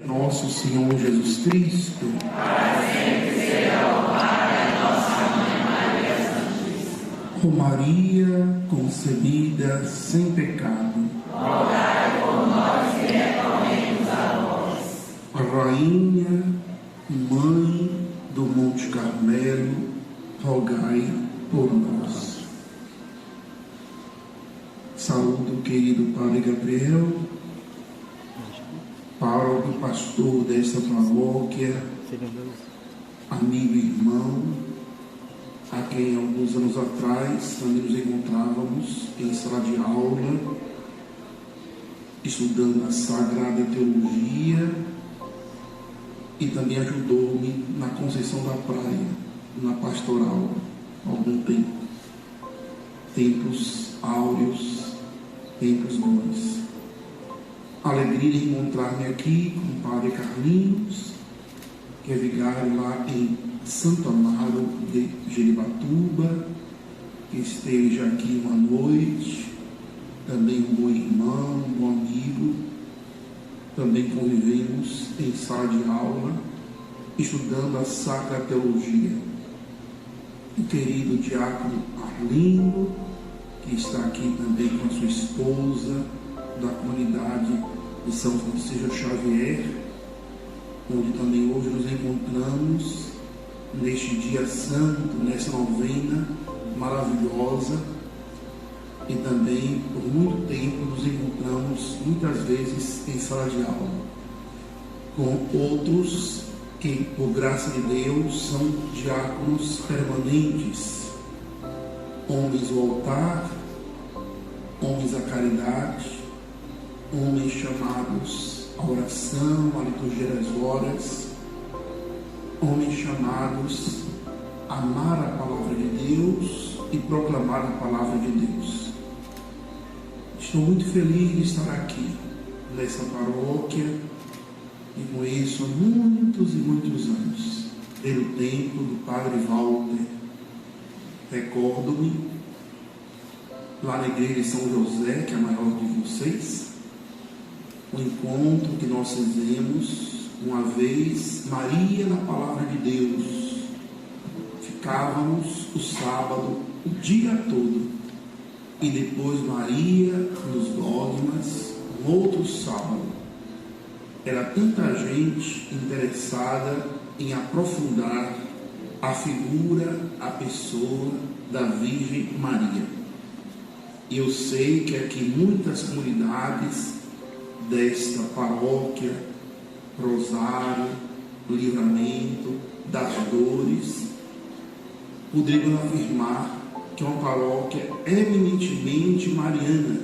nosso Senhor Jesus Cristo. Para sempre seja louvada a nossa Mãe Maria Santíssima. Ó Maria, concebida sem pecado, Rogai por nós que recorremos a vós. Rainha, Mãe do Monte Carmelo, rogai por nós. Saúdo o querido Padre Gabriel, pároco e pastor desta paróquia, amigo e irmão, a quem alguns anos atrás também nos encontrávamos em sala de aula, estudando a Sagrada Teologia, e também ajudou-me na Conceição da Praia, na pastoral, há algum tempo. Tempos áureos, tempos bons. Alegria de encontrar-me aqui com o Padre Carlinhos, que é vigário lá em Santo Amaro de Jeribatuba, que esteja aqui uma noite, também um bom irmão, um bom amigo. Também convivemos em sala de aula, estudando a Sacra Teologia. O querido diácono Arlindo, que está aqui também com a sua esposa, da comunidade de São Francisco Xavier, onde também hoje nos encontramos neste dia santo, nessa novena maravilhosa, e também por muito tempo nos encontramos muitas vezes em sala de aula com outros que, por graça de Deus, são diáconos permanentes, homens do altar, homens da caridade, homens chamados à oração, à liturgia das horas, homens chamados a amar a palavra de Deus e proclamar a palavra de Deus. Estou muito feliz de estar aqui nessa paróquia e conheço há muitos e muitos anos, pelo tempo do Padre Walter. Recordo-me lá na igreja de São José, que é a maior de vocês, o encontro que nós fizemos uma vez, Maria na Palavra de Deus. Ficávamos o sábado o dia todo, e depois Maria nos dogmas, no outro sábado. Era tanta gente interessada em aprofundar a figura, a pessoa da Virgem Maria. E eu sei que aqui muitas comunidades desta paróquia, Rosário, Livramento, das Dores, poderiam afirmar que é uma paróquia eminentemente mariana.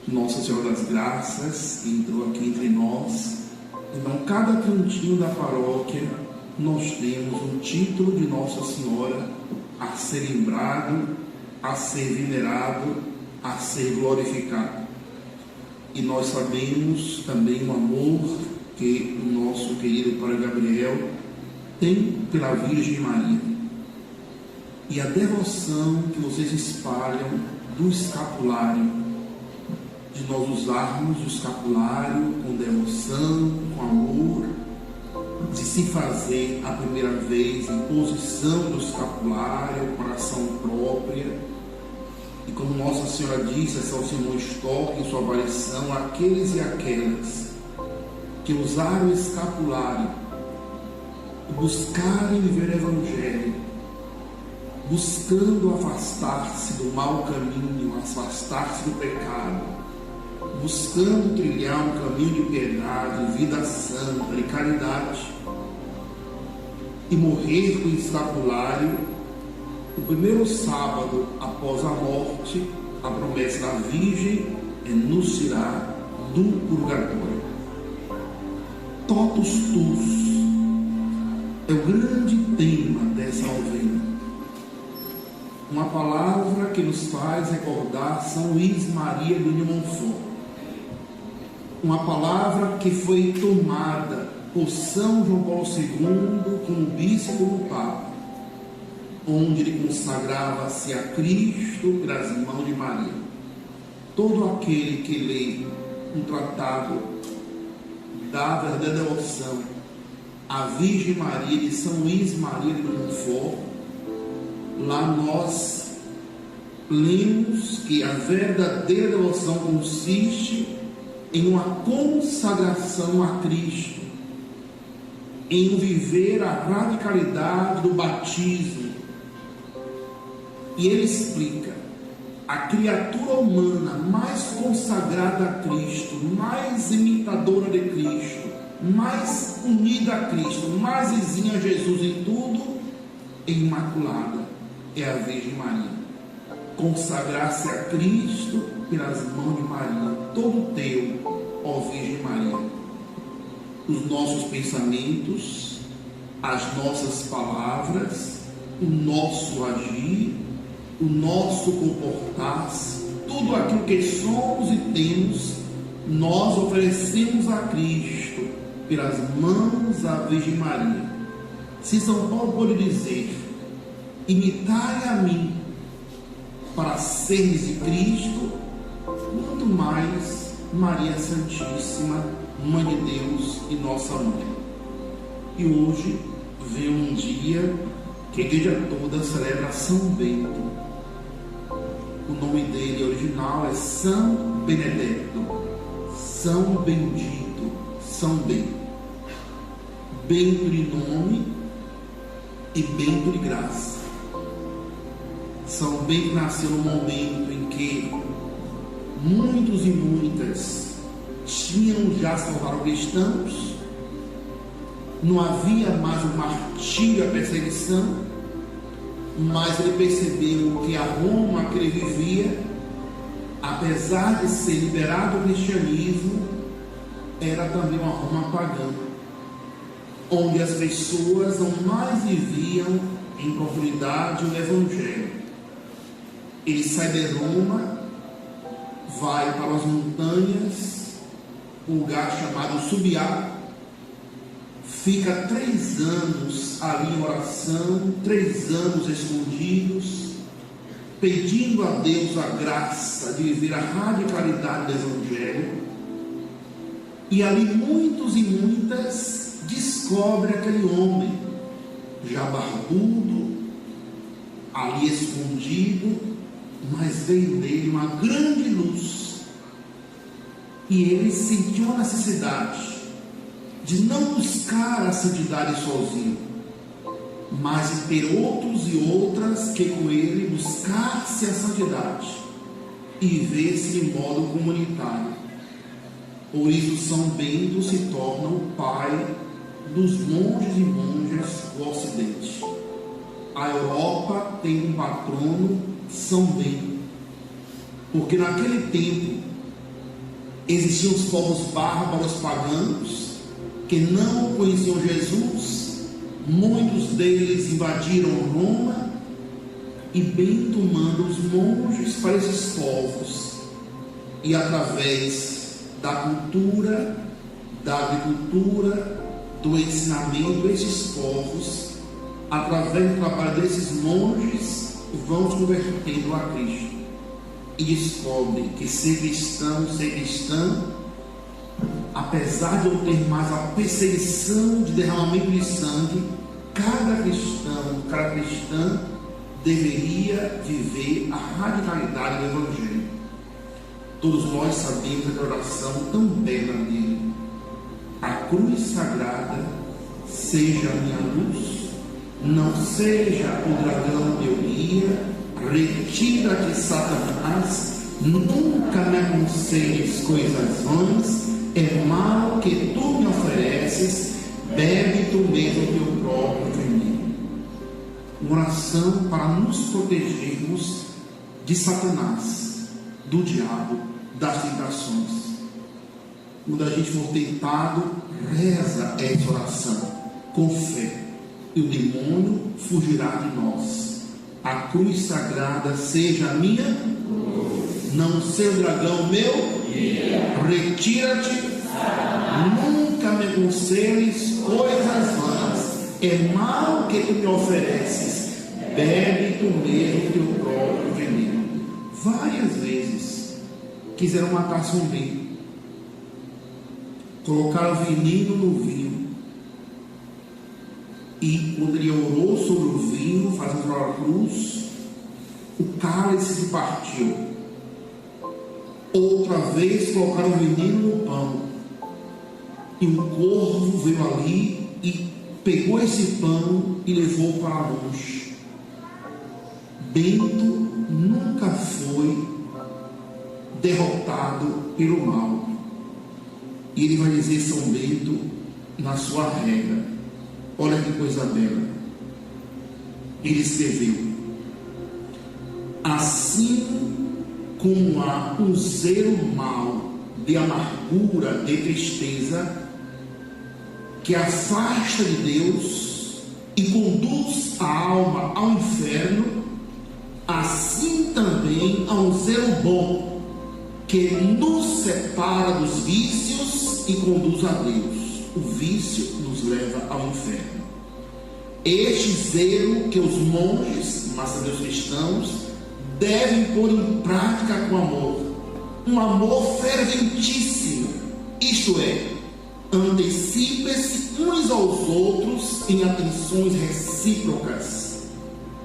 Nossa Senhora das Graças entrou aqui entre nós. Então, cada cantinho da paróquia nós temos um título de Nossa Senhora a ser lembrado, a ser venerado, a ser glorificado. E nós sabemos também o amor que o nosso querido Padre Gabriel tem pela Virgem Maria. E a devoção que vocês espalham do escapulário, de nós usarmos o escapulário com devoção, com amor, de se fazer a primeira vez em posição do escapulário, com oração própria. E como Nossa Senhora disse a São Simão Stock em sua avaliação, aqueles e aquelas que usaram o escapulário, buscarem viver o Evangelho, buscando afastar-se do mau caminho, afastar-se do pecado, buscando trilhar um caminho de piedade, vida santa e caridade, e morrer com o escapulário, o primeiro sábado após a morte, a promessa da Virgem é nos tirar do purgatório. Totus tus é o grande tema dessa novena. Uma palavra que nos faz recordar São Luís Maria de Montfort. Uma palavra que foi tomada por São João Paulo II como bispo do Papa, onde ele consagrava-se a Cristo pelas mãos de Maria. Todo aquele que lê um tratado da verdadeira devoção à Virgem Maria de São Luís Maria de Montfort, lá nós lemos que a verdadeira devoção consiste em uma consagração a Cristo, em viver a radicalidade do batismo. E ele explica: a criatura humana mais consagrada a Cristo, mais imitadora de Cristo, mais unida a Cristo, mais vizinha a Jesus em tudo, imaculada, é a Virgem Maria. Consagrar-se a Cristo pelas mãos de Maria, todo teu, ó Virgem Maria. Os nossos pensamentos, as nossas palavras, o nosso agir, o nosso comportar-se, tudo aquilo que somos e temos, nós oferecemos a Cristo pelas mãos da Virgem Maria. Se São Paulo pode dizer: imitai a mim para seres de Cristo, muito mais Maria Santíssima, Mãe de Deus e nossa Mãe. E hoje vem um dia que a igreja toda celebra São Bento. O nome dele original é São Benedetto, São Bendito, São Bento. Bento de nome e Bento de graça. São Bento nasceu no momento em que muitos e muitas tinham já se tornado cristãos, não havia mais o martírio, a perseguição, mas ele percebeu que a Roma que ele vivia, apesar de ser liberado do cristianismo, era também uma Roma pagã, onde as pessoas não mais viviam em profundidade o Evangelho. Ele sai de Roma, vai para as montanhas, um lugar chamado Subiá, fica 3 anos ali em oração, 3 anos escondidos, pedindo a Deus a graça de viver a radicalidade do Evangelho. E ali muitos e muitas descobrem aquele homem já barbudo, ali escondido, mas veio nele uma grande luz, e ele sentiu a necessidade de não buscar a santidade sozinho, mas de ter outros e outras que com ele buscasse a santidade e vivesse de modo comunitário. Por isso São Bento se torna o pai dos monges e monjas do Ocidente. A Europa tem um patrono, São Bento, porque naquele tempo existiam os povos bárbaros pagãos que não conheciam Jesus. Muitos deles invadiram Roma, e Bento manda os monges para esses povos, e através da cultura, da agricultura, do ensinamento, esses povos, através do trabalho desses monges, vão se convertendo a Cristo e descobrem que ser cristão, ser cristã, apesar de não ter mais a perseguição de derramamento de sangue, cada cristão, cada cristã deveria viver a radicalidade do Evangelho. Todos nós sabemos a oração tão bela dele: a cruz sagrada seja a minha luz, não seja o dragão meu guia, retira-te, Satanás, nunca me aconselhes coisas vãs, é mal que tu me ofereces, bebe tu mesmo teu próprio veneno. Uma oração para nos protegermos de Satanás, do diabo, das tentações. Quando a gente for tentado, reza essa oração com fé, e o demônio fugirá de nós. A cruz sagrada seja a minha cruz, não ser o dragão meu, retira-te, nunca me aconselhes coisas vãs, é mal que tu me ofereces, bebe tu mesmo teu próprio veneno. Várias vezes quiseram matar São Bento, colocaram veneno no vinho. E quando ele orou sobre o vinho, fazendo a cruz, o cálice se partiu. Outra vez colocaram veneno no pão. E um corvo veio ali e pegou esse pão e levou para longe. Bento nunca foi derrotado pelo mal. E ele vai dizer, São Bento, na sua regra, olha que coisa bela. Ele escreveu: assim como há um zelo mau de amargura, de tristeza, que afasta de Deus e conduz a alma ao inferno, assim também há um zelo bom que nos separa dos vícios e conduz a Deus. O vício nos leva ao inferno. Este zelo que os monges, mas também os cristãos, devem pôr em prática com amor, um amor ferventíssimo, isto é, antecipem-se uns aos outros em atenções recíprocas,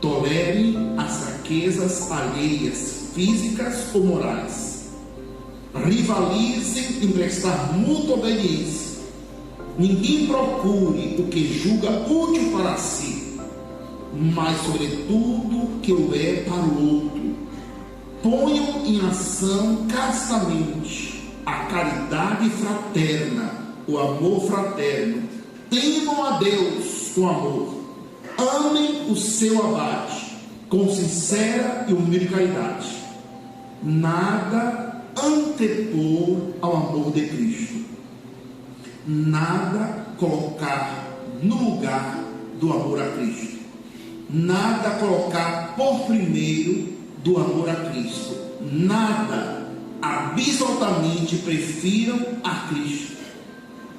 tolerem as fraquezas alheias, físicas ou morais, rivalizem em prestar mútua obediência, ninguém procure o que julga útil para si, mas sobretudo que o é para o outro. Ponham em ação castamente a caridade fraterna, o amor fraterno. Temam a Deus com amor. Amem o seu abade com sincera e humilde caridade. Nada antepor ao amor de Cristo. Nada colocar no lugar do amor a Cristo. Nada colocar por primeiro do amor a Cristo. Nada, absolutamente prefiram a Cristo.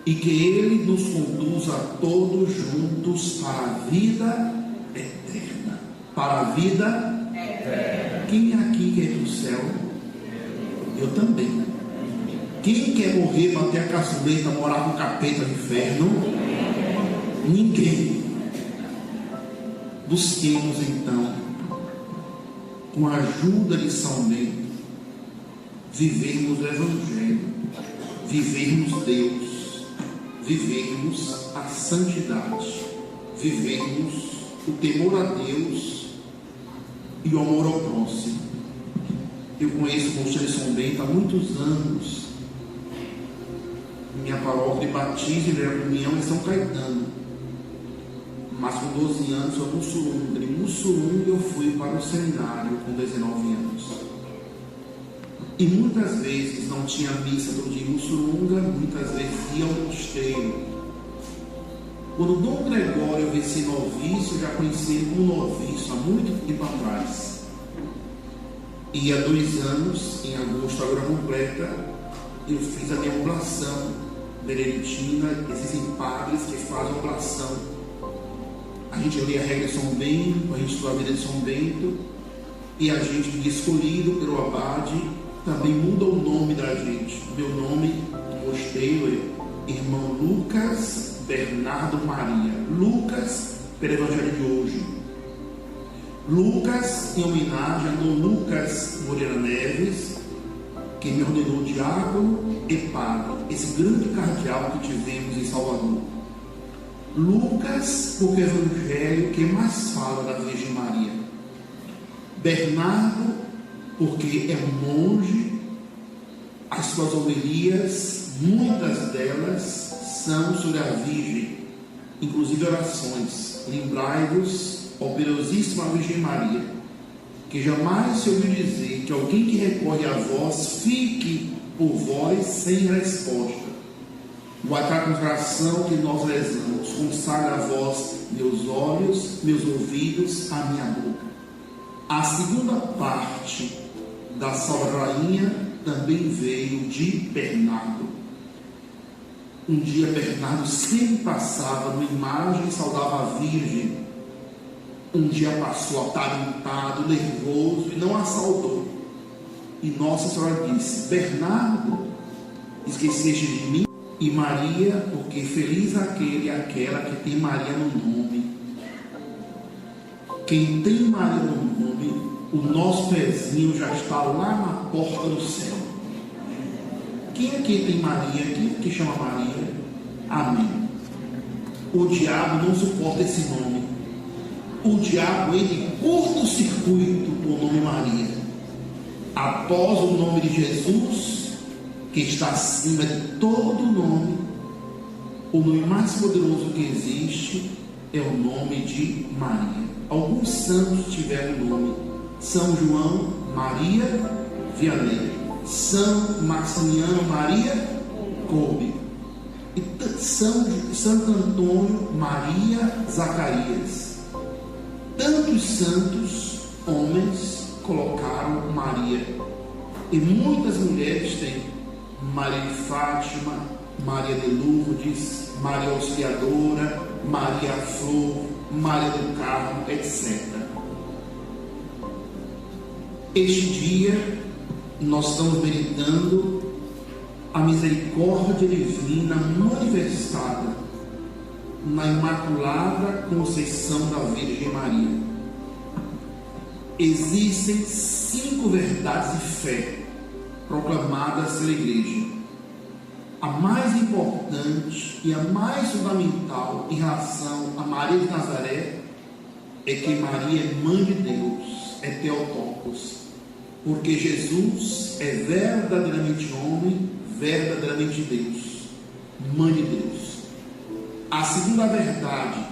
E que Ele nos conduza todos juntos para a vida eterna. Para a vida eterna. Quem aqui quer ir para o céu? Eu também. Quem quer morrer, bater a caçuleta, morar com o capeta no inferno? Ninguém. Busquemos então, com a ajuda de São Bento, vivermos o Evangelho, vivermos Deus, vivermos a santidade, vivermos o temor a Deus e o amor ao próximo. Eu conheço o Mosteiro de São Bento há muitos anos. Minha paróquia de batismo e de comunhão em São Caetano. Mas com 12 anos eu Mussurunga. De Mussurunga eu fui para o seminário com 19 anos. E muitas vezes não tinha missa todo dia em Mussurunga, muitas vezes ia ao mosteiro. Quando Dom Gregório veio ser novício, eu já conheci ele como novício há muito tempo atrás. E há 2 anos, em agosto, agora completa, eu fiz a minha oblação beneditina. Existem padres que fazem oblação. A gente lê a regra de São Bento, a gente estuda a vida de São Bento, e a gente, escolhido pelo abade, também muda o nome da gente. Meu nome no mosteiro é Irmão Lucas Bernardo Maria. Lucas, pelo Evangelho de hoje. Lucas, em homenagem a Dom Lucas Moreira Neves, que me ordenou diácono e padre, esse grande cardeal que tivemos em Salvador. Lucas, porque é o evangelho que mais fala da Virgem Maria. Bernardo, porque é um monge. As suas homilias, muitas delas são sobre a Virgem, inclusive orações. Lembrai-vos, ó poderosíssima Virgem Maria, que jamais se ouviu dizer que alguém que recorre a vós fique por vós sem resposta. Guardar com o coração que nós rezamos, consagra a vós meus olhos, meus ouvidos, a minha boca. A segunda parte da Salve Rainha também veio de Bernardo. Um dia Bernardo sempre passava numa imagem e saudava a Virgem. Um dia passou atarantado, nervoso e não a saudou. E Nossa Senhora disse: Bernardo, esqueceste de mim? E Maria, porque feliz aquele e aquela que tem Maria no nome. Quem tem Maria no nome, o nosso pezinho já está lá na porta do céu. Quem aqui tem Maria? Quem aqui chama Maria? Amém. O diabo não suporta esse nome. O diabo, ele curta o circuito com o nome Maria. Após o nome de Jesus, que está acima de todo nome, o nome mais poderoso que existe é o nome de Maria. Alguns santos tiveram o nome: São João Maria Vianney, São Maximiano Maria Kolbe, e Santo Antônio Maria Zacarias. Tantos santos homens colocaram Maria, e muitas mulheres têm Maria de Fátima, Maria de Lourdes, Maria Auxiliadora, Maria Flor, Maria do Carmo, etc. Este dia nós estamos meditando a misericórdia divina manifestada na Imaculada Conceição da Virgem Maria. Existem 5 verdades de fé proclamadas pela Igreja. A mais importante e a mais fundamental em relação a Maria de Nazaré é que Maria é mãe de Deus, é Theotokos, porque Jesus é verdadeiramente homem, verdadeiramente Deus, mãe de Deus. A segunda verdade,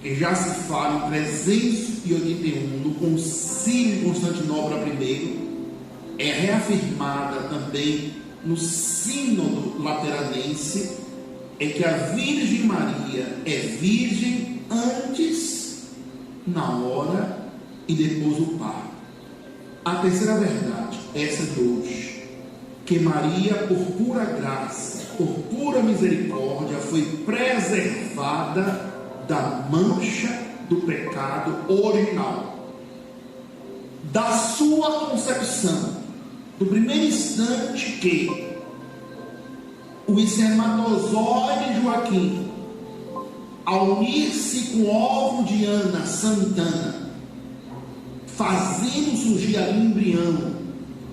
que já se fala em 381 no Concílio de Constantinopla I, é reafirmada também no Sínodo Lateranense, é que a Virgem Maria é virgem antes, na hora e depois do parto. A terceira verdade, essa de hoje, que Maria, por pura graça, por pura misericórdia, foi preservada da mancha do pecado original, da sua concepção, do primeiro instante que o espermatozoide de Joaquim, ao unir-se com o óvulo de Ana Santana, fazendo surgir ali o embrião,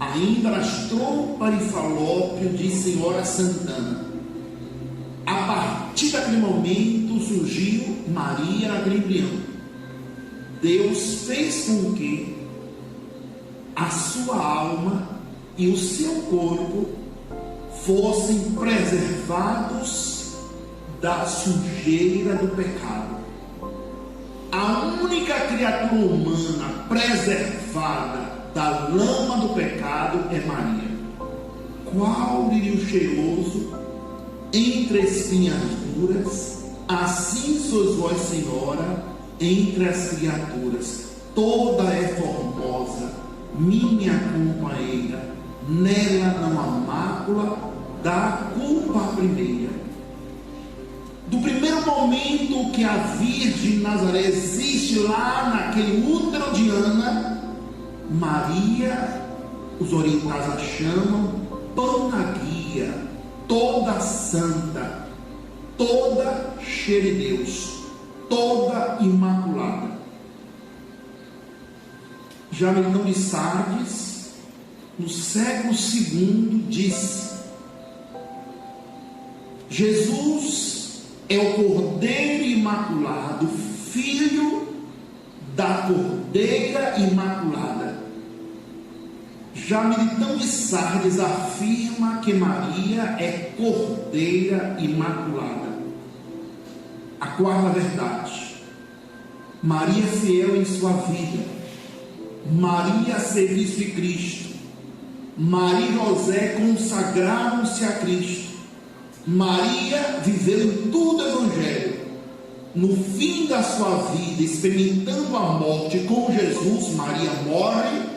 ainda nas trompas e falópio de Senhora Santana. A partir daquele momento surgiu Maria naquele embrião. Deus fez com que a sua alma e o seu corpo fossem preservados da sujeira do pecado. A única criatura humana preservada da lama do pecado é Maria. Qual lírio cheiroso entre espinhas duras, assim sois vós, Senhora, entre as criaturas. Toda é formosa, minha companheira, nela não há mácula da culpa primeira. Do primeiro momento que a Virgem Nazaré existe lá naquele útero de Ana, Maria, os orientais a chamam Panagia, toda santa, toda cheia de Deus, toda imaculada. Já Milton de Sardes, no século II, disse: Jesus é o Cordeiro Imaculado, filho da Cordeira Imaculada. Já Milton de Sardes afirma que Maria é Cordeira Imaculada. A quarta verdade: Maria fiel em sua vida, Maria a serviço de Cristo, Maria e José consagraram-se a Cristo, Maria viveu em tudo o Evangelho. No fim da sua vida, experimentando a morte com Jesus, Maria morre.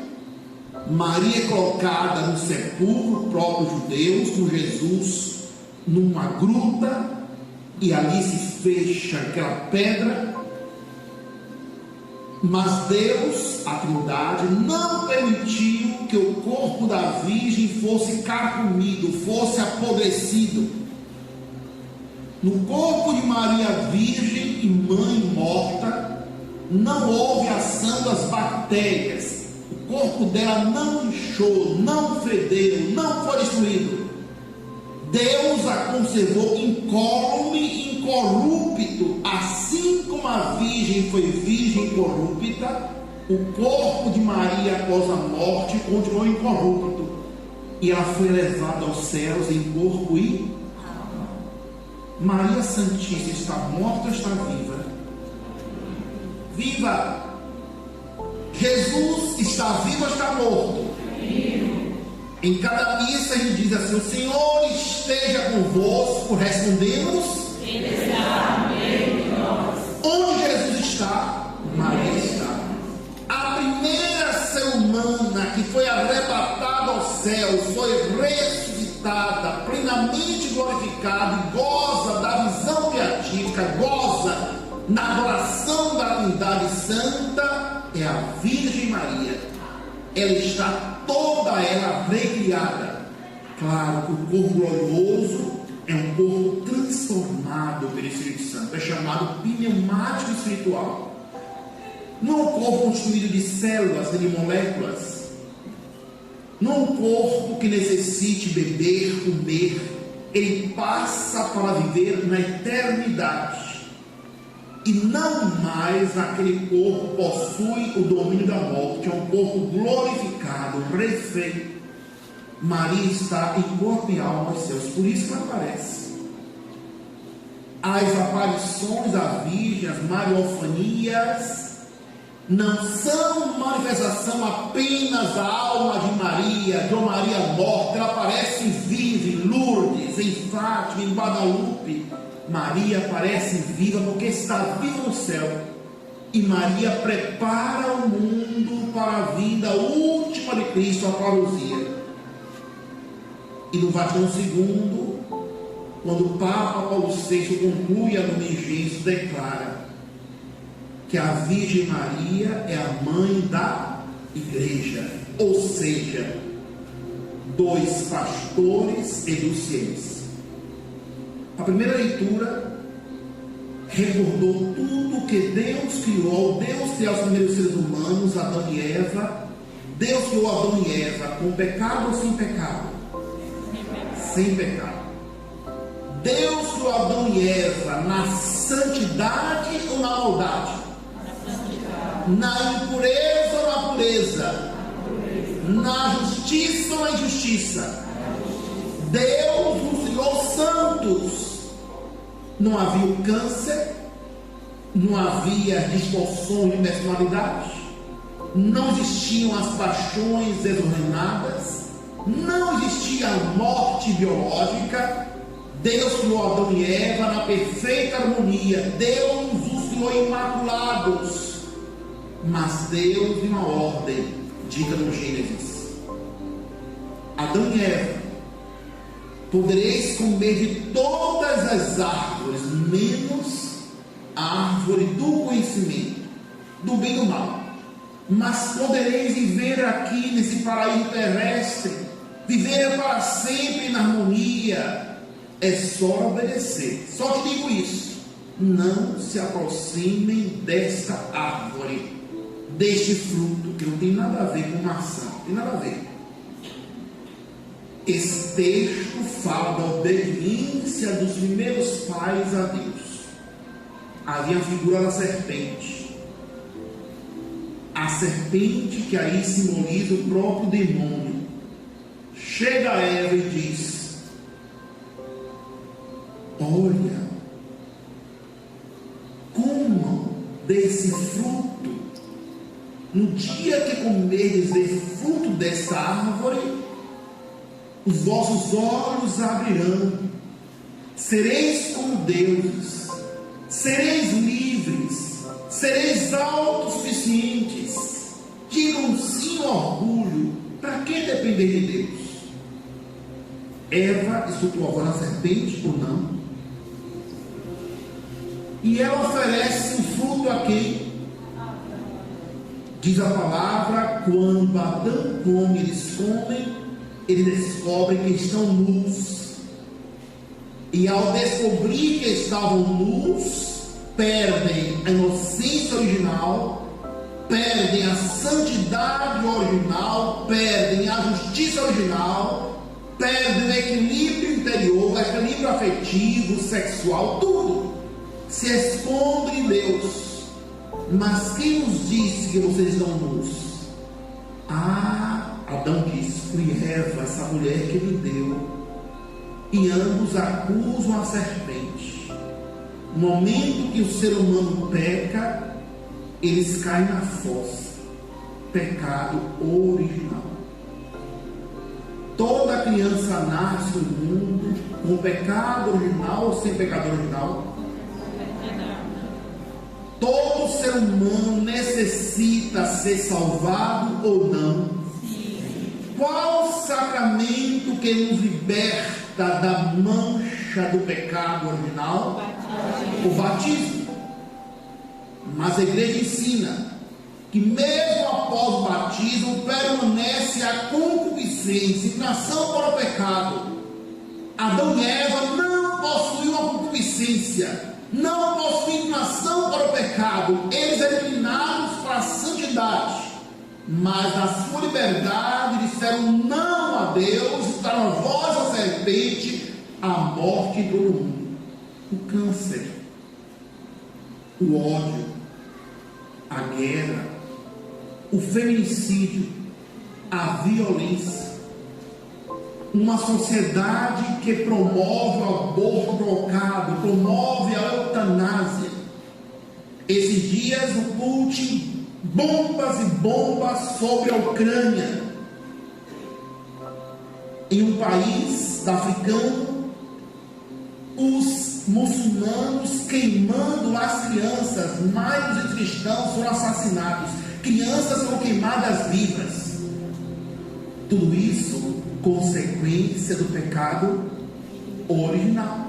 Maria é colocada no sepulcro próprio judeus, com Jesus numa gruta, e ali se fecha aquela pedra. Mas Deus, a Trindade, não permitiu que o corpo da Virgem fosse carcomido, fosse apodrecido. No corpo de Maria virgem e mãe morta, não houve ação das bactérias. O corpo dela não inchou, não fedeu, não foi destruído. Deus a conservou incólume e incorrupto, assim como a virgem foi virgem incorrupta. O corpo de Maria após a morte continuou incorrupto, e ela foi levada aos céus em corpo e alma. Maria Santíssima está morta ou está viva? Viva! Jesus está vivo ou está morto? Em cada missa a gente diz assim: o Senhor esteja convosco, respondemos: Ele está no meio de nós. Onde Jesus está? Maria está. A primeira ser humana que foi arrebatada ao céu, foi ressuscitada, plenamente glorificada, e goza da visão beatífica, goza na adoração da Trindade Santa, é a Virgem Maria. Ela está toda ela recriada. Claro que o corpo glorioso é um corpo transformado pelo Espírito Santo, é chamado pneumático espiritual. Não é um corpo constituído de células e de moléculas, não é um corpo que necessite beber, comer. Ele passa para viver na eternidade. E não mais aquele corpo possui o domínio da morte, é um corpo glorificado, refeito. Maria está em corpo e alma aos céus, por isso que ela aparece. As aparições à Virgem, as mariofanias, não são manifestação apenas da alma de Maria, de uma Maria morta. Ela aparece viva em Lourdes, em Fátima, em Guadalupe. Maria aparece viva porque está viva no céu. E Maria prepara o mundo para a vinda última de Cristo, a parousia. E no Vaticano II, quando o Papa Paulo VI conclui a Lumen Gentium, declara que a Virgem Maria é a mãe da Igreja, ou seja, dos pastores e dos fiéis. A primeira leitura recordou tudo que Deus criou. Deus criou os primeiros seres humanos, Adão e Eva. Deus criou Adão e Eva com pecado ou sem pecado? Sem pecado. Deus criou Adão e Eva na santidade ou na maldade? Na impureza ou na pureza? Na justiça ou na injustiça? Deus nos criou santos. Não havia o câncer, não havia distorções de personalidade, não existiam as paixões desordenadas, não existia a morte biológica. Deus criou Adão e Eva na perfeita harmonia. Deus os criou imaculados. Mas Deus em uma ordem dita no Gênesis: Adão e Eva, podereis comer de todas as árvores, menos a árvore do conhecimento, do bem e do mal. Mas podereis viver aqui nesse paraíso terrestre, viver para sempre na harmonia. É só obedecer. Só te digo isso: não se aproximem desta árvore, deste fruto, que não tem nada a ver com maçã, não tem nada a ver. Esse texto fala da obediência dos primeiros pais a Deus. Havia a figura da serpente. A serpente que aí simboliza o próprio demônio. Chega a Eva e diz: olha, comam desse fruto. No dia que comerdes desse fruto dessa árvore, os vossos olhos abrirão, sereis como deuses, sereis livres, sereis autossuficientes. Digam sim ao orgulho. Para que depender de Deus? Eva escutou a voz da serpente ou não? E ela oferece o fruto a quem? Diz a palavra: quando Adão come, eles descobrem que estão nus. E ao descobrir que estavam nus, perdem a inocência original, perdem a santidade original, perdem a justiça original, perdem o equilíbrio interior, o equilíbrio afetivo, sexual, tudo. Se escondem em Deus. Mas quem nos disse que vocês estão nus? Adão disse: fui Eva, essa mulher que me deu. E ambos acusam a serpente. No momento que o ser humano peca, eles caem na fossa. Pecado original. Toda criança nasce no mundo com pecado original ou sem pecado original? Todo ser humano necessita ser salvado ou não? Qual sacramento que nos liberta da mancha do pecado original? O batismo. Mas a igreja ensina que mesmo após o batismo permanece a concupiscência, inclinação para o pecado. Adão e Eva não possuíam a concupiscência, não possuíam inclinação para o pecado, eles eram inclinados para a santidade. Mas na sua liberdade disseram não a Deus, está na voz da serpente, a morte em todo mundo, o câncer, o ódio, a guerra, o feminicídio, a violência, uma sociedade que promove o aborto provocado, promove a eutanásia. Esses dias o Putin, bombas e bombas sobre a Ucrânia. Em um país africano, os muçulmanos queimando as crianças, mais os cristãos foram assassinados, crianças foram queimadas vivas. Tudo isso consequência do pecado original.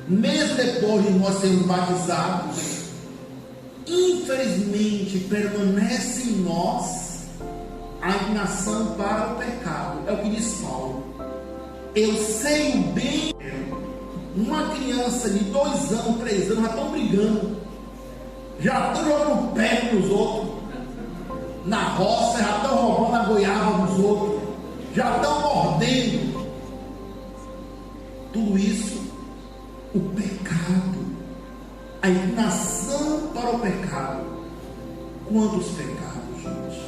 Mesmo depois de nós sermos batizados, infelizmente permanece em nós a inclinação para o pecado. É o que diz Paulo. Eu sei o bem. Uma criança de 2 anos, 3 anos já estão brigando, já estão jogando pé nos outros, na roça, já estão roubando a goiaba dos outros, já estão mordendo. Tudo isso, o pecado, a inclinação para o pecado. Quantos pecados, gente?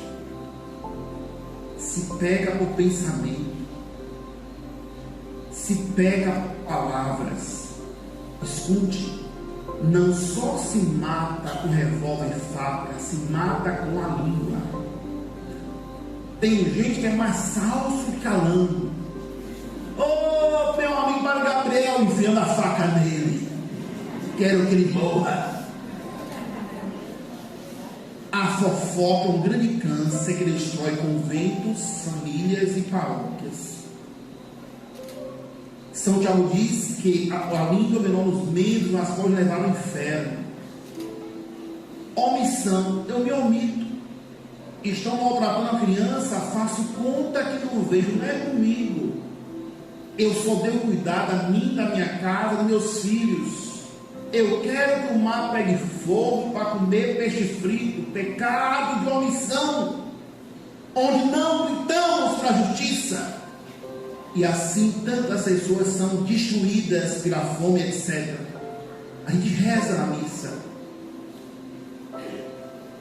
Se pega por pensamento, se pega por palavras. Escute, não só se mata com revólver e faca, se mata com a língua. Tem gente que é mais salso que calango. Ô, meu amigo Padre Gabriel, enfiando a faca nele, quero que ele morra. A fofoca é um grande câncer que destrói conventos, famílias e paróquias. São Tiago diz que a língua venenosa nos membros, nas pode levar ao inferno. Omissão, eu me omito. Estão maltratando a criança, faço conta que não vejo, não é comigo. Eu só devo cuidar da mim, da minha casa, dos meus filhos. Eu quero que o mar pegue fogo para comer peixe frito. Pecado de omissão, onde não lutamos para a justiça. E assim tantas pessoas são destruídas pela fome, etc. A gente reza na missa,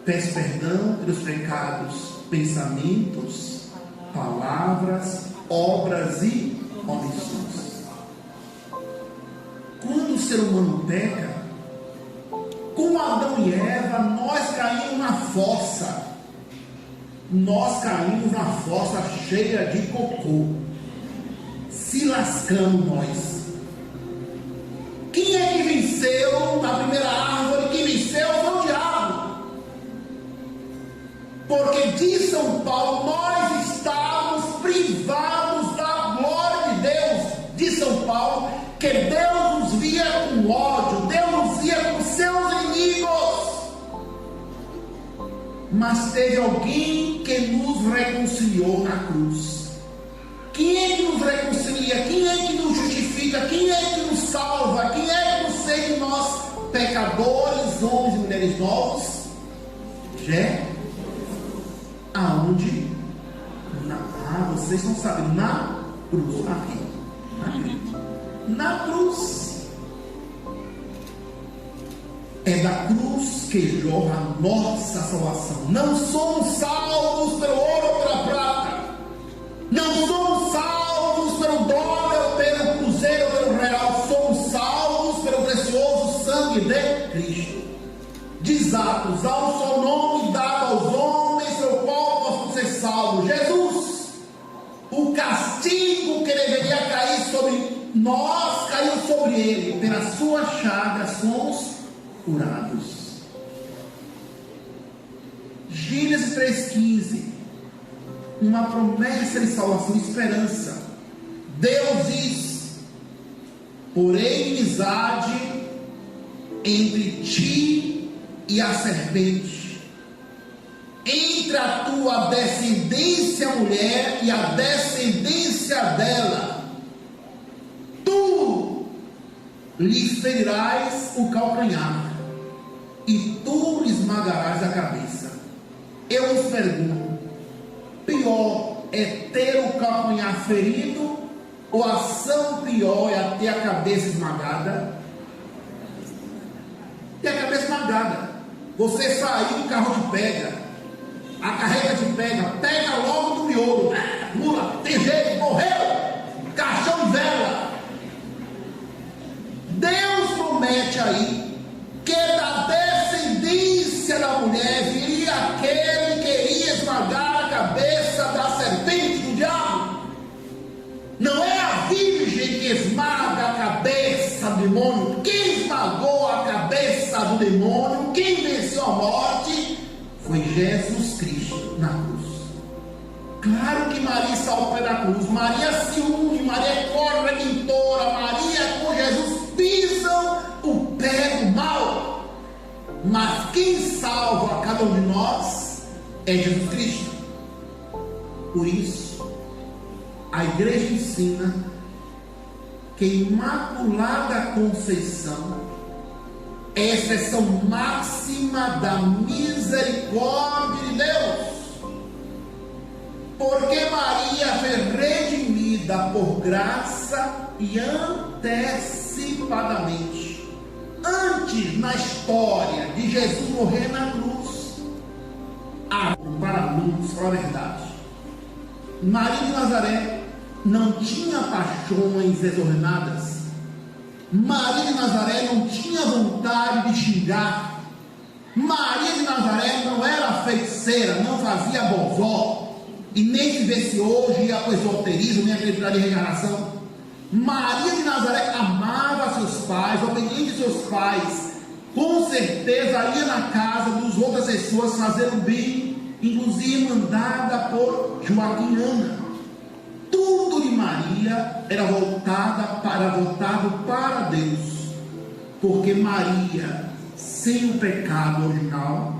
peço perdão pelos pecados, pensamentos, palavras, obras e omissões. Quando o ser humano peca, com Adão e Eva, nós caímos na fossa. Nós caímos na fossa cheia de cocô. Se lascamos nós. Quem é que venceu na primeira árvore? Quem venceu foi o diabo. Porque diz São Paulo, nós estávamos privados da glória de Deus. Diz São Paulo que Deus nos via com ódio, Deus nos via com seus inimigos. Mas teve alguém que nos reconciliou na cruz. Quem é que nos reconcilia? Quem é que nos justifica? justifica? Quem é que nos salva? Quem é que nos fez de nós pecadores, homens e mulheres novos? Aonde? Vocês não sabem, na cruz, aqui, na cruz. É da cruz que jorra a nossa salvação. Não somos salvos pelo ouro ou pela prata. Não somos salvos pelo dólar, pelo cruzeiro ou pelo real. Somos salvos pelo precioso sangue de Cristo. Diz Atos: há um só nome dado aos homens pelo qual possam ser salvos, Jesus. O castigo que deveria cair sobre nós caiu sobre ele. Pela sua chaga somos curados. Gênesis 3,15, uma promessa de salvação e esperança. Deus diz: porém inimizade entre ti e a serpente, entre a tua descendência mulher e a descendência dela, tu lhe ferirás o calcanhar e tu lhe esmagarás a cabeça. Eu vos pergunto: pior é ter o calcanhar ferido, ou a ação pior é ter a cabeça esmagada? E a cabeça esmagada. Você saiu, o carro te pega, a carreta te pega logo do miolo. Mula, tem jeito, morreu, caixão vela. Deus promete aí que da descendência da mulher viria aquele que iria esmagar a cabeça da serpente do diabo. Não é a virgem que esmaga a cabeça do demônio. Quem esmagou a cabeça do demônio, quem venceu a morte, foi Jesus Cristo na cruz. Claro que Maria está ao pé da cruz. Maria se une, Maria é corredentora, Maria com Jesus pisam o pé do mal. Mas quem salva a cada um de nós é Jesus Cristo. Por isso, a igreja ensina que Imaculada Conceição é a expressão máxima da misericórdia de Deus, porque Maria foi redimida por graça e antecipadamente, antes na história de Jesus morrer na cruz. Para muitos, para a verdade, Maria de Nazaré não tinha paixões desordenadas. Maria de Nazaré não tinha vontade de xingar. Maria de Nazaré não era feiticeira, não fazia bozó, e nem se vê-se hoje ia para o esoterismo, nem acreditar em reencarnação. Maria de Nazaré amava seus pais, obediente aos seus pais, com certeza ia na casa das outras pessoas fazer o bem, inclusive mandada por Joaquim e Ana. Tudo de Maria era voltado para Deus, porque Maria, sem o pecado original,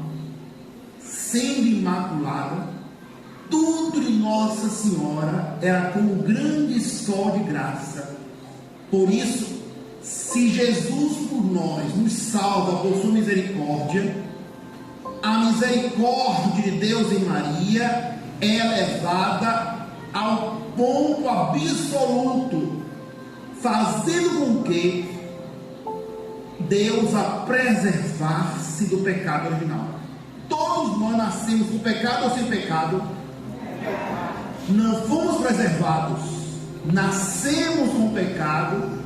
sendo imaculada, tudo de Nossa Senhora era como um grande sol de graça. Por isso, se Jesus por nós nos salva por sua misericórdia, a misericórdia de Deus em Maria é elevada ao ponto absoluto, fazendo com que Deus a preservar-se do pecado original. Todos nós nascemos com pecado ou sem pecado? Não fomos preservados, nascemos com pecado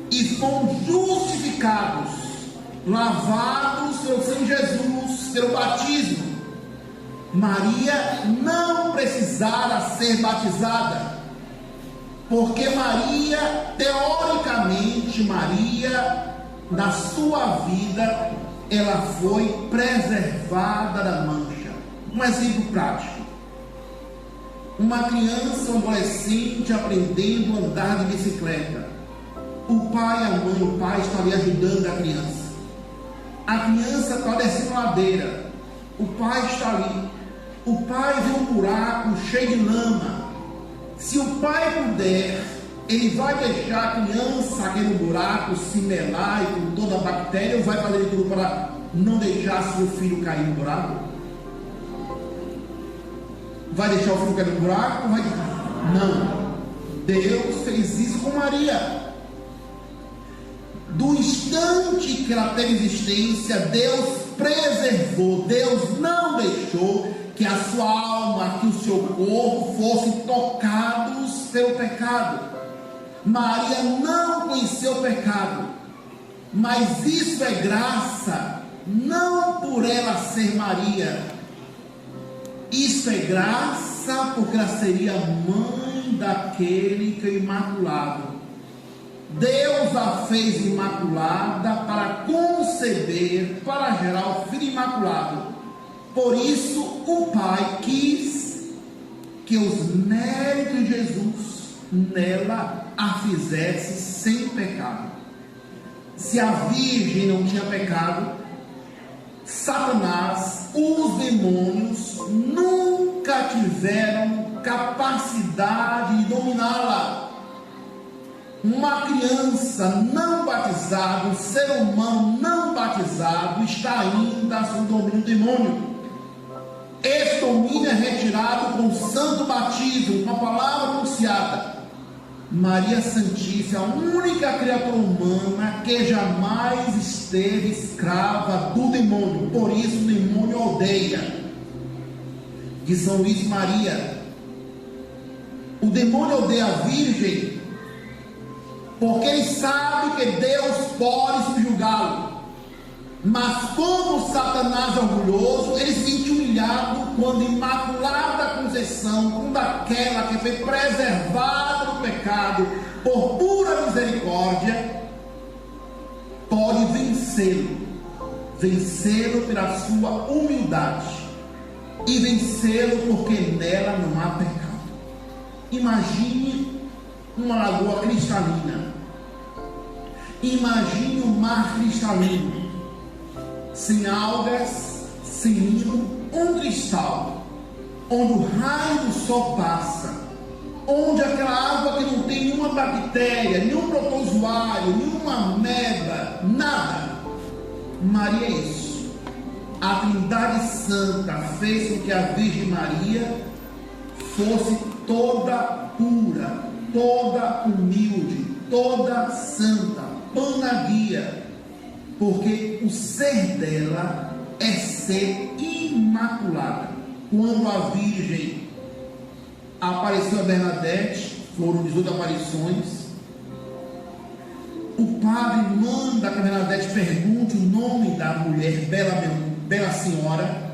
e fomos justificados, lavados pelo Senhor Jesus, pelo batismo. Maria não precisara ser batizada, porque Maria, teoricamente, na sua vida, ela foi preservada da mancha. Um exemplo prático: uma criança, um adolescente aprendendo a andar de bicicleta. O pai, a mãe, o pai está ali ajudando a criança. A criança está descendo a ladeira, o pai está ali. O pai vê um buraco cheio de lama. Se o pai puder ele vai deixar a criança aquele buraco se melar e com toda a bactéria, ou vai fazer tudo para não deixar seu filho cair no buraco? Vai deixar o filho cair no buraco? Ou vai... Não. Deus fez isso com Maria. Do instante que ela teve existência, Deus preservou, Deus não deixou que a sua alma, que o seu corpo fossem tocados pelo pecado. Maria não conheceu o pecado, mas isso é graça, não por ela ser Maria, isso é graça porque ela seria mãe daquele que é imaculado. Deus a fez imaculada para conceber, para gerar o filho imaculado. Por isso o Pai quis que os méritos de Jesus nela a fizesse sem pecado. Se a Virgem não tinha pecado, Satanás, os demônios nunca tiveram capacidade de dominá-la. Uma criança não batizada, um ser humano não batizado, está ainda sob o domínio do demônio. Esse domínio é retirado com o santo batismo, com a palavra anunciada. Maria Santíssima, a única criatura humana que jamais esteve escrava do demônio, por isso o demônio odeia. De São Luís Maria, o demônio odeia a Virgem, porque ele sabe que Deus pode subjugá-lo. Mas como Satanás é orgulhoso, ele se sente humilhado quando Imaculada Conceição, quando aquela que foi preservada do pecado por pura misericórdia, pode vencê-lo pela sua humildade e vencê-lo porque nela não há pecado. Imagine uma lagoa cristalina, imagine um mar cristalino, sem algas, sem líquido, um cristal, onde o raio do sol passa, onde aquela água que não tem nenhuma bactéria, nenhum protozoário, nenhuma ameba, nada. Maria é isso. A Trindade Santa fez com que a Virgem Maria fosse toda pura, toda humilde, toda santa, panaguia, porque o ser dela é ser imaculada. Quando a Virgem apareceu a Bernadette, foram 18 aparições, o padre manda que a Bernadette pergunte o nome da mulher, Bela Senhora.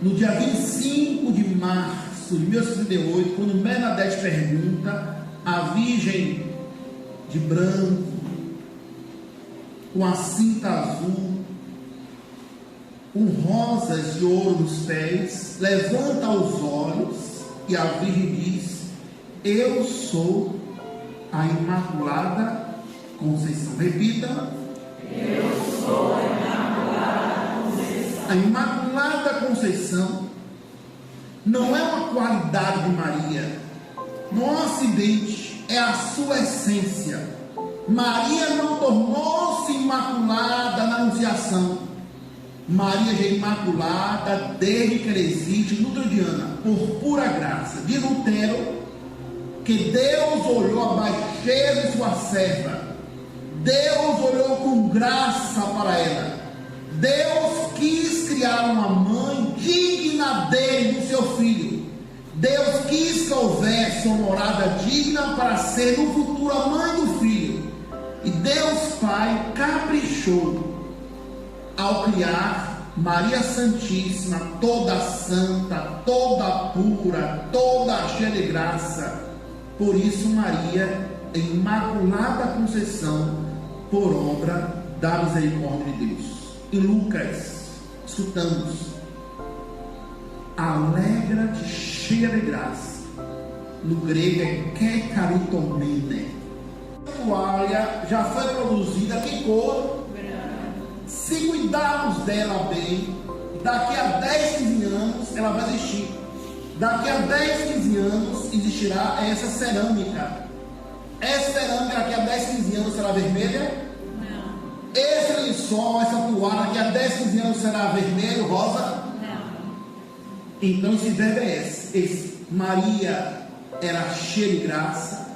No dia 25 de março de 1938, quando Bernadette pergunta, a Virgem de branco, com a cinta azul, com rosas de ouro nos pés, levanta os olhos e a Virgem diz: eu sou a Imaculada Conceição. Repita: eu sou a Imaculada Conceição. A Imaculada Conceição não é uma qualidade de Maria, não é um acidente, é a sua essência. Maria não tornou-se imaculada na Anunciação. Maria já é imaculada desde que ela existe, luterana, por pura graça. Diz Lutero que Deus olhou a baixeza de sua serva, Deus olhou com graça para ela, Deus quis criar uma mãe digna dele, do seu filho. Deus quis que houvesse uma morada digna para ser no futuro a mãe do filho. E Deus Pai caprichou ao criar Maria Santíssima, toda santa, toda pura, toda cheia de graça. Por isso Maria é Imaculada Conceição, por obra da misericórdia de Deus. Em Lucas, escutamos: alegra-te cheia de graça. No grego é kekaritomene. A toalha já foi produzida, que cor? Se cuidarmos dela bem, daqui a 10, 15 anos ela vai existir. Daqui a 10, 15 anos existirá essa cerâmica. esperando que daqui a 10, 15 anos será vermelha? Não. Esse lençol, essa toalha, daqui a 10, 15 anos será vermelho, rosa? Não. Então esse verbo é esse. Maria era cheia de graça,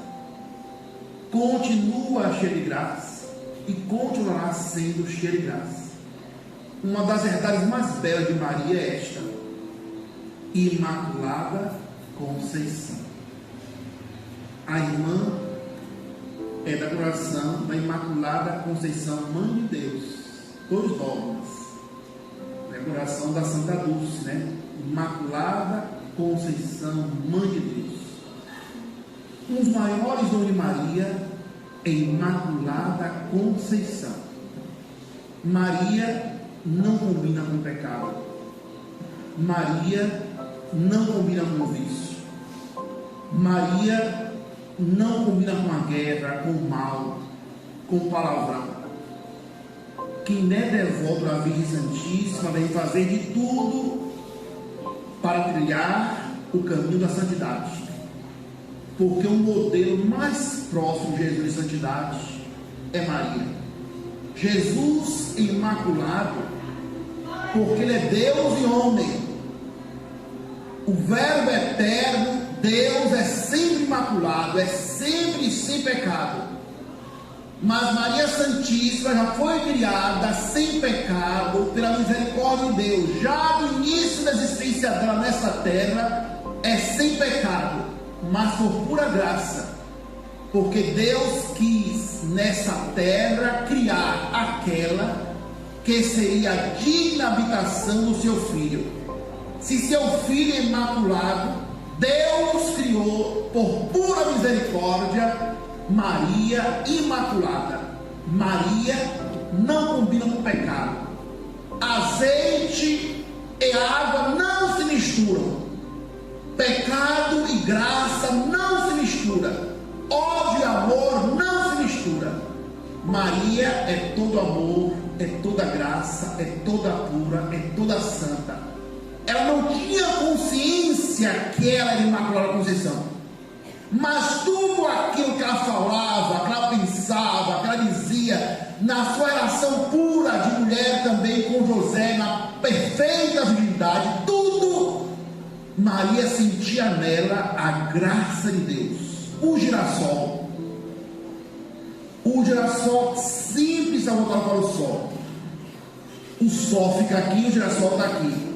continua cheia de graça e continuará sendo cheia de graça. Uma das verdades mais belas de Maria é esta: Imaculada Conceição. A irmã é da coração da Imaculada Conceição, Mãe de Deus. Dois dogmas. É coração da Santa Dulce, né? Imaculada Conceição, Mãe de Deus. Um dos maiores dons de Maria é Imaculada Conceição. Maria não combina com pecado. Maria não combina com vício. Maria não combina com a guerra, com o mal, com o palavrão. Quem é devoto à Virgem Santíssima deve fazer de tudo para trilhar o caminho da santidade. Porque o modelo mais próximo de Jesus de santidade é Maria. Jesus imaculado, porque Ele é Deus e homem. O Verbo eterno, Deus, é sempre imaculado, é sempre sem pecado. Mas Maria Santíssima já foi criada sem pecado pela misericórdia de Deus. Já no início da existência dela nessa terra, é sem pecado, mas por pura graça. Porque Deus quis nessa terra criar aquela que seria a digna habitação do seu Filho. Se seu Filho é imaculado, Deus criou por pura misericórdia Maria imaculada. Maria não combina com pecado. Azeite e água não se misturam. Pecado e graça não se misturam. Ódio e amor não se misturam. Maria é todo amor, é toda graça, é toda pura, é toda santa. Ela não tinha consciência que ela era Imaculada Conceição. Mas tudo aquilo que ela falava, que ela pensava, que ela dizia, na sua relação pura de mulher também com José, na perfeita virgindade, tudo, Maria sentia nela a graça de Deus. O girassol sempre está voltado para o sol. O sol fica aqui, o girassol está aqui.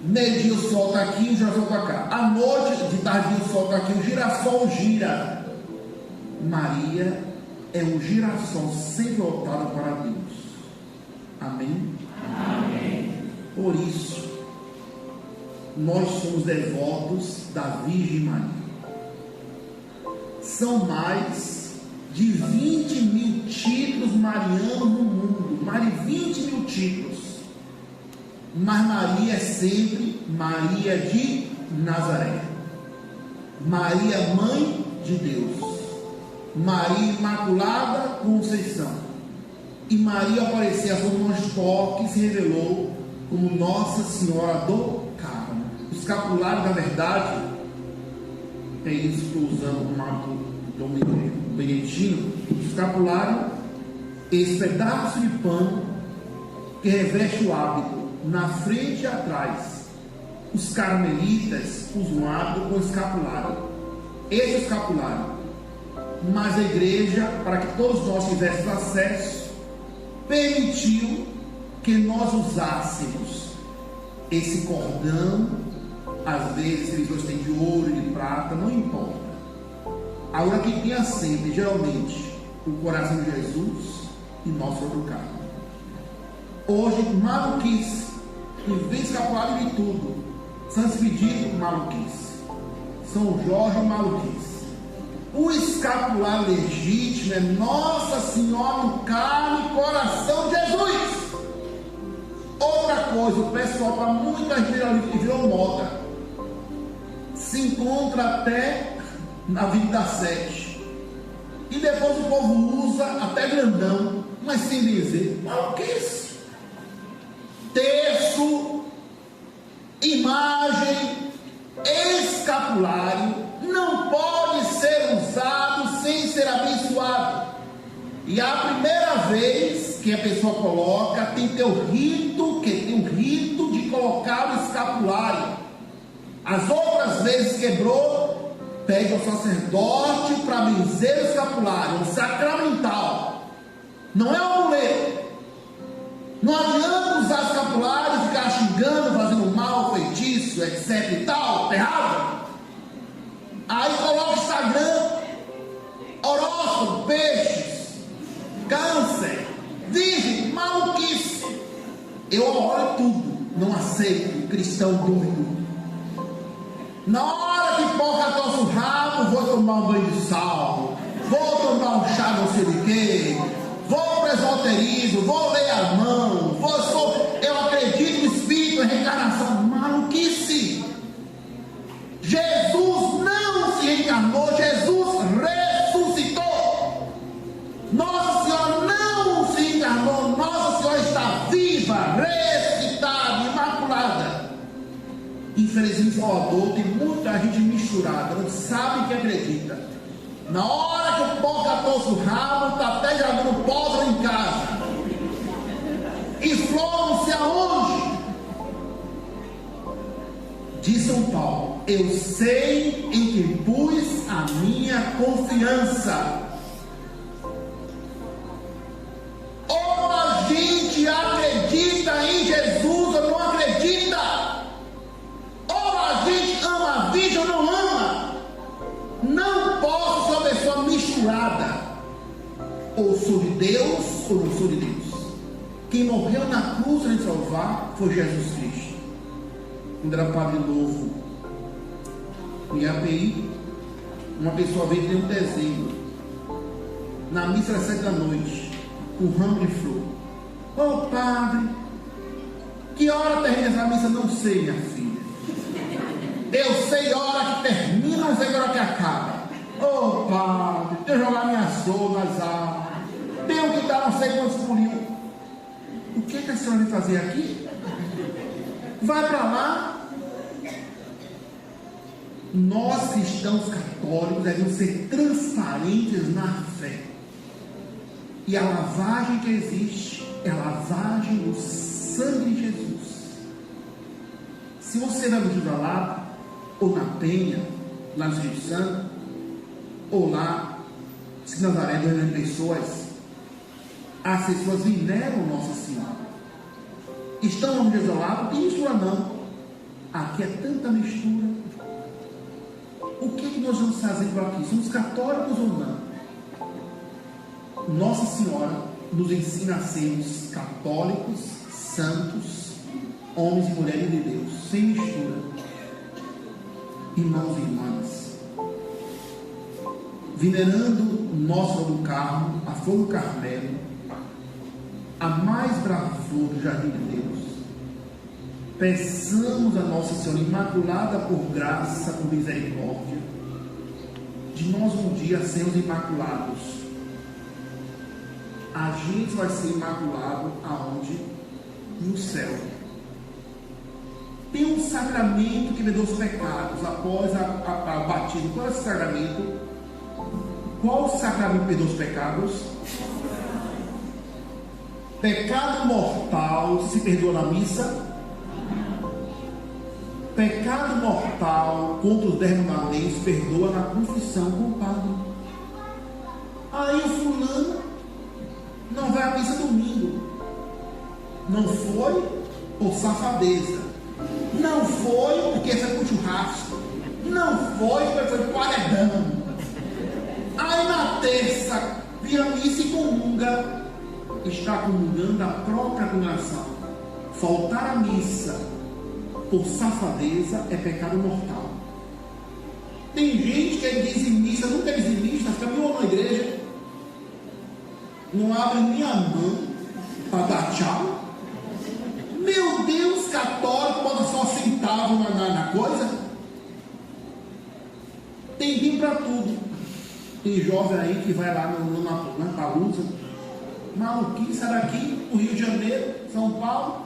Meio-dia o sol está aqui, o girassol está cá. À noite, de tarde o sol está aqui, o girassol gira. Maria é um girassol sempre voltado para Deus. Amém? Amém. Por isso, nós somos devotos da Virgem Maria. São mais de 20 mil títulos marianos no mundo. Mais de 20 mil títulos. Mas Maria é sempre Maria de Nazaré. Maria, Mãe de Deus. Maria Imaculada Conceição. E Maria apareceu como uma estoque e se revelou como Nossa Senhora do Carmo. O escapulário, na verdade, é isso que estou usando o mato do Beneditino. O escapulário, esse pedaço de pano que reveste o hábito na frente e atrás. Os carmelitas usam o hábito com escapulário. Esse é o escapulário. Mas a igreja, para que todos nós tivéssemos acesso, permitiu que nós usássemos esse cordão. Às vezes eles dois têm de ouro e de prata, não importa. Agora que tinha sempre, geralmente, o coração de Jesus e nosso outro carro. Hoje, maluquice, em vez de escapulário de tudo, São Expedito, maluquice, São Jorge, maluquice. O escapulário legítimo é Nossa Senhora no carne e coração de Jesus. Outra coisa, o pessoal, para muita gente virou moda, se encontra até na Vida 7, e depois o povo usa até grandão, mas sem dizer, maluquice. Terço, imagem, escapulário não pode ser usado sem ser vez que a pessoa coloca, tem que ter o rito, de colocar o escapulário. As outras vezes quebrou, pede ao sacerdote para benzer o escapulário, um sacramental. Não é um amuleto. Não adianta usar escapulário e ficar xingando, fazendo mal, feitiço, etc e tal, tá errado. Aí coloca o Instagram, horóscopo, peixes, câncer, virgem, maluquice. Eu oro tudo, não aceito cristão doido. Na hora que porca torce o rabo, vou tomar um banho de sal, vou tomar um chá não sei de quê, vou para esoterismo, vou ler a mão, eu acredito no espírito, em reencarnação. Maluquice. Jesus não se reencarnou, Jesus ressuscitou. Nossa Senhora não se reencarnou, Nossa Senhora está viva, ressuscitada, imaculada. Infelizmente, em Salvador tem muita gente misturada, não sabe que acredita. Na hora que o porca torce o rabo, está até jogando pólvora em casa. E flor não sei aonde. Diz São Paulo: eu sei em quem pus a minha confiança. Ou a gente acredita em Jesus ou não acredita. Ou a gente ama a Virgem ou não ama. Não posso ser uma pessoa misturada. Ou sou de Deus ou não sou de Deus. Quem morreu na cruz para nos salvar foi Jesus Cristo. Quando era padre novo em API, uma pessoa veio ter um desenho na missa das 7 da noite, com um ramo de flor. Ô padre, que hora termina essa missa? Não sei, minha filha. Eu sei a hora que termina, não sei a hora que acaba. Ô padre, deixa eu jogar minha flor nas árvores, tenho que dar não sei quantos pulinhos. O que a senhora vai fazer aqui? Vai para lá. Nós cristãos católicos devemos ser transparentes na fé. E a lavagem que existe é a lavagem do sangue de Jesus. Se você vai no Jubilado, ou na Penha, lá no Espírito Santo, ou lá em Nazaré, de Pessoas, as pessoas veneram Nossa Senhora. Estão no desolado, não tem mistura não. Aqui é tanta mistura. O que nós vamos fazer por aqui? Somos católicos ou não? Nossa Senhora nos ensina a sermos católicos, santos, homens e mulheres de Deus, sem mistura. Irmãos e irmãs, venerando Nossa Senhora do Carmo, a flor do Carmelo, a mais brava flor do jardim de Deus, peçamos a Nossa Senhora Imaculada por graça, por misericórdia, de nós um dia sermos imaculados. A gente vai ser imaculado aonde? No céu. Tem um sacramento que perdoa os pecados após a batismo. Qual é esse sacramento? Qual o sacramento que perdoa os pecados? Pecado mortal se perdoa na missa. Pecado mortal contra os 10 mandamentos perdoa na confissão com o padre. Aí o fulano não vai à missa domingo. Não foi por safadeza. Não foi porque foi pro churrasco. Não foi porque foi paredão. Aí na terça vira missa e comunga. Está comungando a própria congregação. Faltar à missa por safadeza é pecado mortal. Tem gente que é dizimista, nunca é dizimista, fica 1000 anos na igreja, não abre nem a mão para dar tchau. Meu Deus, católico bota só centavo na coisa. Tem vinho para tudo. Tem jovem aí que vai lá na Palusa, maluquinho, sai daqui, o Rio de Janeiro, São Paulo,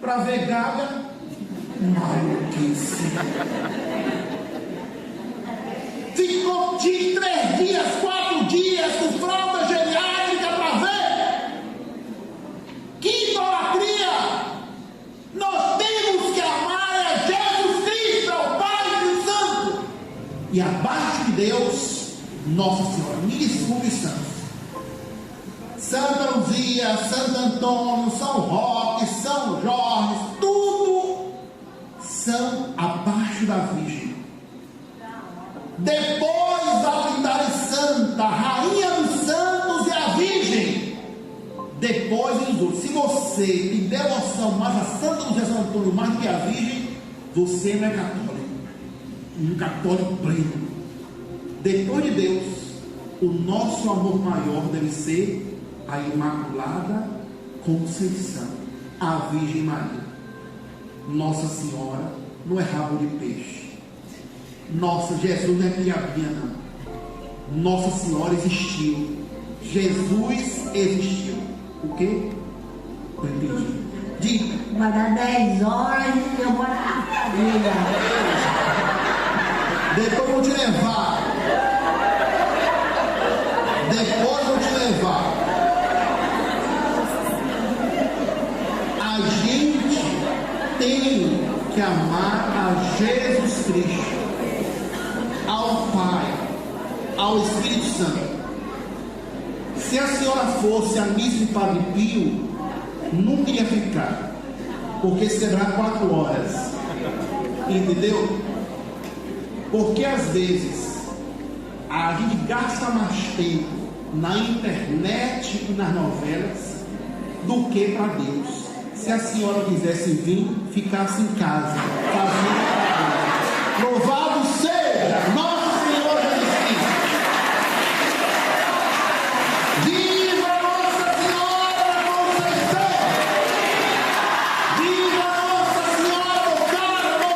para ver gaga, maluquice. Ficou de 3 dias, 4 dias com fralda geriátrica para E abaixo de Deus, Nossa Senhora. Me desculpe, santos. Santa Luzia, Santo Antônio, São Roque, São Jorge, tudo são abaixo da Virgem. Depois da Trindade Santa, Rainha dos Santos e a Virgem, depois os outros. Se você tem devoção mais a Santa Luzia, São Antônio, mais do que a Virgem, você não é católico. Um católico pleno. Depois de Deus, o nosso amor maior deve ser a Imaculada Conceição, a Virgem Maria. Nossa Senhora não é rabo de peixe. Nossa, Jesus não é piadinha, não. Nossa Senhora existiu. Jesus existiu. O quê? Não entendi. Diga. Vai dar 10 horas e eu vou na família. Depois vou te levar. Depois vou te levar. A gente tem que amar a Jesus Cristo, ao Pai, ao Espírito Santo. Se a senhora fosse a missa de Padre Pio, nunca ia ficar, porque celebrar 4 horas. Entendeu? Porque às vezes a gente gasta mais tempo na internet e nas novelas do que para Deus. Se a senhora quisesse vir, ficasse em casa, fazendo. Louvado seja Nosso Senhor Jesus Cristo. Viva Nossa Senhora Conceição! Viva Nossa Senhora do Carmo!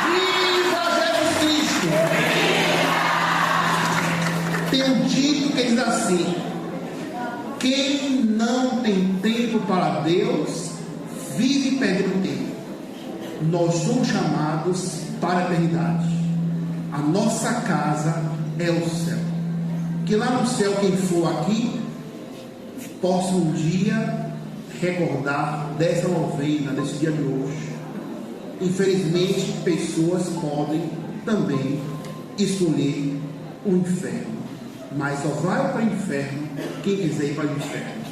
Viva Jesus Cristo! Tem um dito que diz assim: quem não tem tempo para Deus, vive perdendo tempo. Nós somos chamados para a eternidade. A nossa casa é o céu. Que lá no céu, quem for aqui, possa um dia recordar dessa novena, desse dia de hoje. Infelizmente, pessoas podem também escolher o inferno. Mas só vai para o inferno quem quiser ir para o inferno.